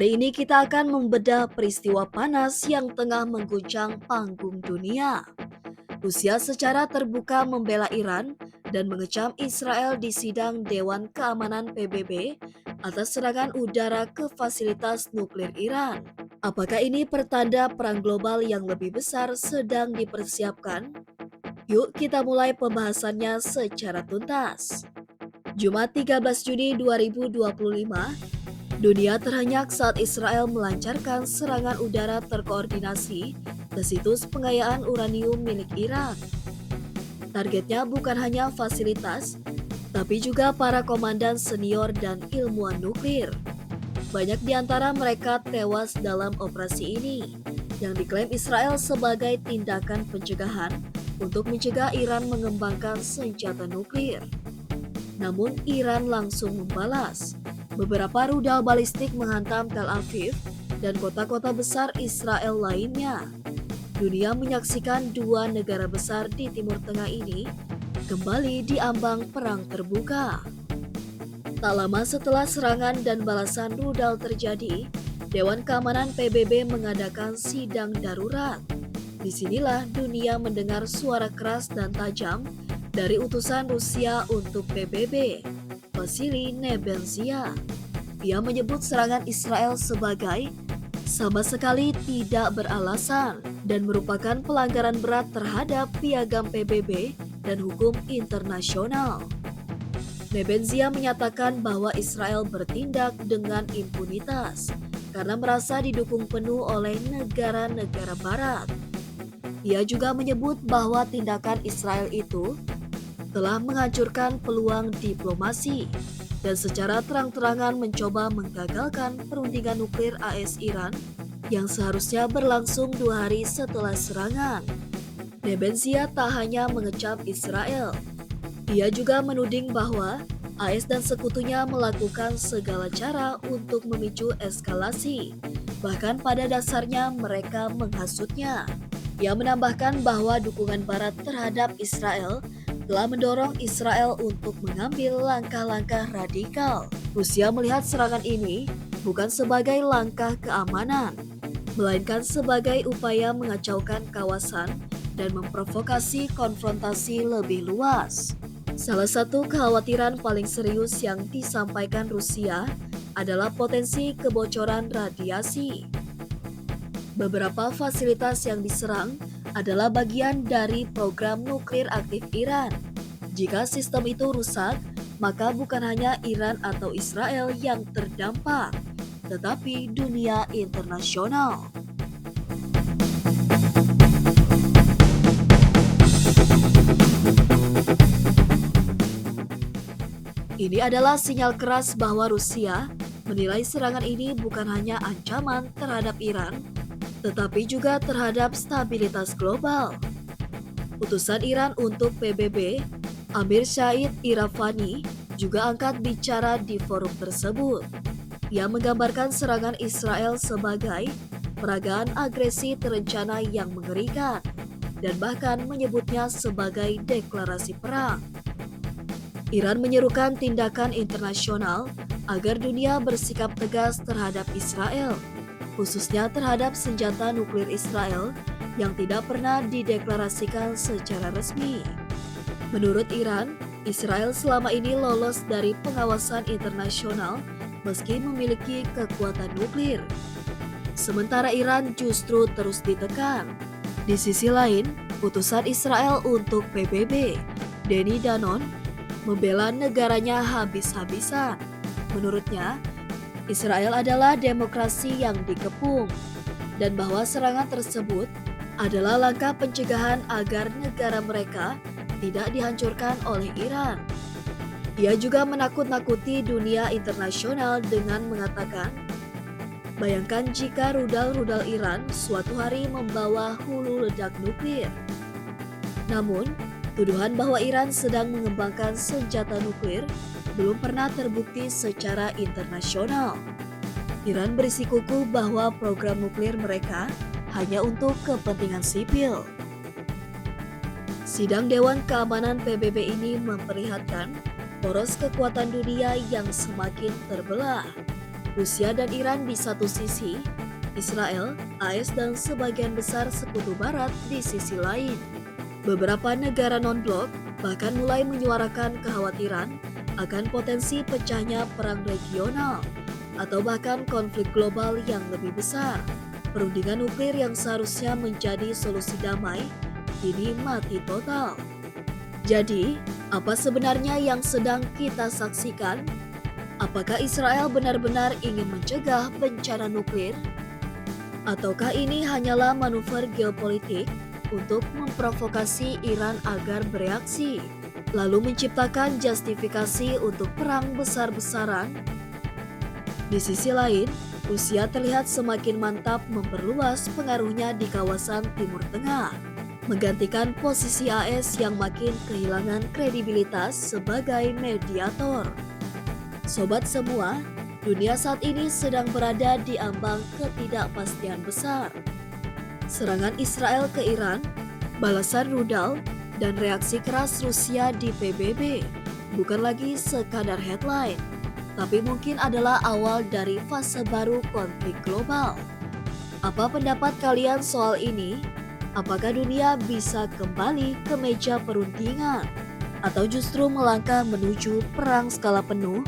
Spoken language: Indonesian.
Hari ini kita akan membedah peristiwa panas yang tengah mengguncang panggung dunia. Rusia secara terbuka membela Iran dan mengecam Israel di sidang Dewan Keamanan PBB atas serangan udara ke fasilitas nuklir Iran. Apakah ini pertanda perang global yang lebih besar sedang dipersiapkan? Yuk kita mulai pembahasannya secara tuntas. Jumat 13 Juni 2025, dunia terhenyak saat Israel melancarkan serangan udara terkoordinasi ke situs pengayaan uranium milik Iran. Targetnya bukan hanya fasilitas, tapi juga para komandan senior dan ilmuwan nuklir. Banyak di antara mereka tewas dalam operasi ini, yang diklaim Israel sebagai tindakan pencegahan untuk mencegah Iran mengembangkan senjata nuklir. Namun Iran langsung membalas. Beberapa rudal balistik menghantam Tel Aviv dan kota-kota besar Israel lainnya. Dunia menyaksikan dua negara besar di Timur Tengah ini kembali diambang perang terbuka. Tak lama setelah serangan dan balasan rudal terjadi, Dewan Keamanan PBB mengadakan sidang darurat. Disinilah dunia mendengar suara keras dan tajam dari utusan Rusia untuk PBB, Vasily Nebenzia. Dia menyebut serangan Israel sebagai sama sekali tidak beralasan dan merupakan pelanggaran berat terhadap piagam PBB dan hukum internasional. Nebenzia menyatakan bahwa Israel bertindak dengan impunitas karena merasa didukung penuh oleh negara-negara barat. Ia juga menyebut bahwa tindakan Israel itu telah menghancurkan peluang diplomasi dan secara terang-terangan mencoba menggagalkan perundingan nuklir AS Iran yang seharusnya berlangsung 2 hari setelah serangan. Nebenzia tak hanya mengecam Israel, ia juga menuding bahwa AS dan sekutunya melakukan segala cara untuk memicu eskalasi, bahkan pada dasarnya mereka menghasutnya. Ia menambahkan bahwa dukungan Barat terhadap Israel telah mendorong Israel untuk mengambil langkah-langkah radikal. Rusia melihat serangan ini bukan sebagai langkah keamanan, melainkan sebagai upaya mengacaukan kawasan dan memprovokasi konfrontasi lebih luas. Salah satu kekhawatiran paling serius yang disampaikan Rusia adalah potensi kebocoran radiasi. Beberapa fasilitas yang diserang adalah bagian dari program nuklir aktif Iran. Jika sistem itu rusak, maka bukan hanya Iran atau Israel yang terdampak, tetapi dunia internasional. Ini adalah sinyal keras bahwa Rusia menilai serangan ini bukan hanya ancaman terhadap Iran, tetapi juga terhadap stabilitas global. Utusan Iran untuk PBB, Amir Syahid Irafani, juga angkat bicara di forum tersebut. Ia menggambarkan serangan Israel sebagai peragaan agresi terencana yang mengerikan, dan bahkan menyebutnya sebagai deklarasi perang. Iran menyerukan tindakan internasional agar dunia bersikap tegas terhadap Israel, khususnya terhadap senjata nuklir Israel yang tidak pernah dideklarasikan secara resmi. Menurut Iran, Israel selama ini lolos dari pengawasan internasional meski memiliki kekuatan nuklir. Sementara Iran justru terus ditekan. Di sisi lain, utusan Israel untuk PBB, Danny Danon, membela negaranya habis-habisan. Menurutnya, Israel adalah demokrasi yang dikepung, dan bahwa serangan tersebut adalah langkah pencegahan agar negara mereka tidak dihancurkan oleh Iran. Ia juga menakut-nakuti dunia internasional dengan mengatakan, bayangkan jika rudal-rudal Iran suatu hari membawa hulu ledak nuklir. Namun, tuduhan bahwa Iran sedang mengembangkan senjata nuklir belum pernah terbukti secara internasional. Iran bersikukuh bahwa program nuklir mereka hanya untuk kepentingan sipil. Sidang Dewan Keamanan PBB ini memperlihatkan poros kekuatan dunia yang semakin terbelah. Rusia dan Iran di satu sisi, Israel, AS dan sebagian besar sekutu barat di sisi lain. Beberapa negara non-blok bahkan mulai menyuarakan kekhawatiran akan potensi pecahnya perang regional atau bahkan konflik global yang lebih besar. Perundingan nuklir yang seharusnya menjadi solusi damai kini mati total. Jadi, apa sebenarnya yang sedang kita saksikan? Apakah Israel benar-benar ingin mencegah bencana nuklir? Ataukah ini hanyalah manuver geopolitik untuk memprovokasi Iran agar bereaksi, lalu menciptakan justifikasi untuk perang besar-besaran? Di sisi lain, Rusia terlihat semakin mantap memperluas pengaruhnya di kawasan Timur Tengah, menggantikan posisi AS yang makin kehilangan kredibilitas sebagai mediator. Sobat semua, dunia saat ini sedang berada di ambang ketidakpastian besar. Serangan Israel ke Iran, balasan rudal, dan reaksi keras Rusia di PBB bukan lagi sekadar headline, tapi mungkin adalah awal dari fase baru konflik global. Apa pendapat kalian soal ini? Apakah dunia bisa kembali ke meja perundingan? Atau justru melangkah menuju perang skala penuh